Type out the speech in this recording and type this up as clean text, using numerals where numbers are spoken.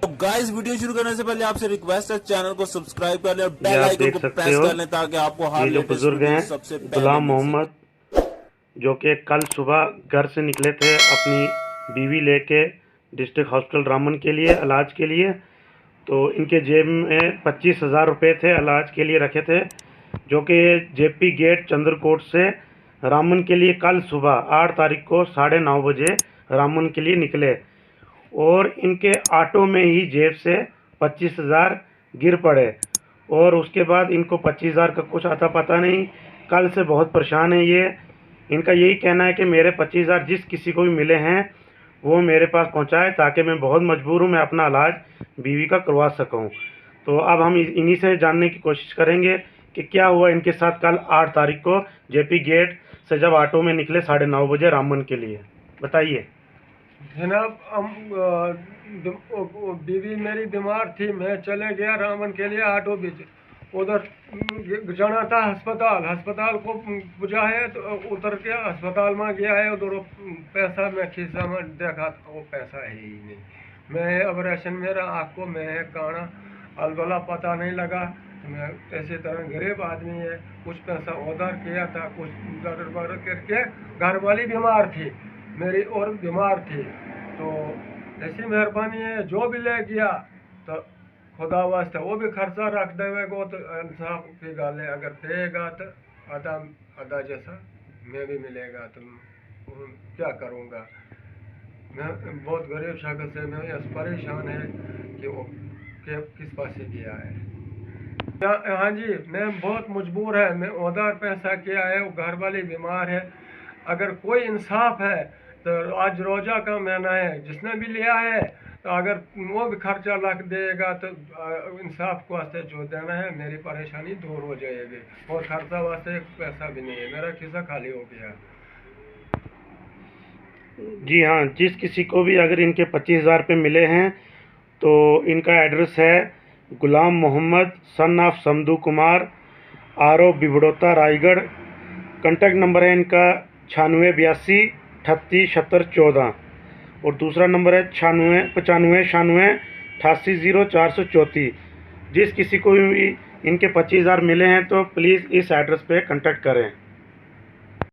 अब guys video शुरू करने से पहले आपसे रिक्वेस्ट है, चैनल को सब्सक्राइब कर लें और बेल आइकन को प्रेस कर लें ताकि आपको हर ये जो लेटेस्ट बुजुर्ग वीडियो हैं सबसे पहले गुलाम मिल सके। मोहम्मद जो कि कल सुबह घर से निकले थे अपनी बीवी लेके डिस्ट्रिक्ट हॉस्पिटल रामन के लिए इलाज के लिए। तो इनके जेब में 25,000 रुपये थे, इलाज के लिए रखे थे, जो कि जेपी गेट चंद्रकोट से रामन के लिए कल सुबह 8 तारीख को 9:30 बजे रामन के लिए निकले और इनके ऑटो में ही जेब से 25,000 गिर पड़े और उसके बाद इनको 25,000 का कुछ आता पता नहीं। कल से बहुत परेशान है ये। इनका यही कहना है कि मेरे 25,000 जिस किसी को भी मिले हैं वो मेरे पास पहुंचाए ताकि मैं बहुत मजबूर हूं, मैं अपना इलाज बीवी का करवा सकूं। तो अब हम इन्हीं से जानने की कोशिश करेंगे कि क्या हुआ इनके साथ कल 8 तारीख को जेपी गेट से जब ऑटो में निकले 9:30 बजे रामन के लिए। बताइए जनाब। बीवी मेरी बीमार थी, मैं चले गया रामन के लिए ऑटो बीच। उधर जाना था अस्पताल को पूछा है तो उधर के अस्पताल में गया है। उधर पैसा मैं खीसा में देखा तो वो पैसा है ही नहीं। मैं ऑपरेशन मेरा आँख को मैं काना अलबला पता नहीं लगा। मैं ऐसे तरह गरीब आदमी है, कुछ पैसा उधार किया था, कुछ उधार करके घर वाली बीमार थी मेरी और बीमार थी। तो ऐसी मेहरबानी है जो भी ले गया तो खुदा वास्ते वो भी खर्चा रख देगा तो इंसाफ की गाल है। अगर देगा तो आधा जैसा मैं भी मिलेगा तो क्या करूँगा। मैं बहुत गरीब शख्स है, मैं इस परेशान है कि वो किस पास से गया है। हाँ जी, मैं बहुत मजबूर है, मैं उधार पैसा किया है, वो घर वाली बीमार है। अगर कोई इंसाफ है तो आज रोजा का महीना है, जिसने भी लिया है तो अगर वो भी खर्चा रख देगा तो इंसाफ को वास्ते जो देना है मेरी परेशानी दूर हो जाएगी। और खर्चा वास्ते पैसा भी नहीं है, मेरा खिस्सा खाली हो गया। जी हाँ, जिस किसी को भी अगर इनके 25,000 रुपये मिले हैं तो इनका एड्रेस है Ghulam Mohammad son of Samdu Kumar, R O. Bibdota Raigarh. Contact number है इनका 9682 38 70 14 और दूसरा नंबर है 96 95 96 88 0 434। जिस किसी को भी इनके 25,000 मिले हैं तो प्लीज़ इस एड्रेस पे कांटेक्ट करें।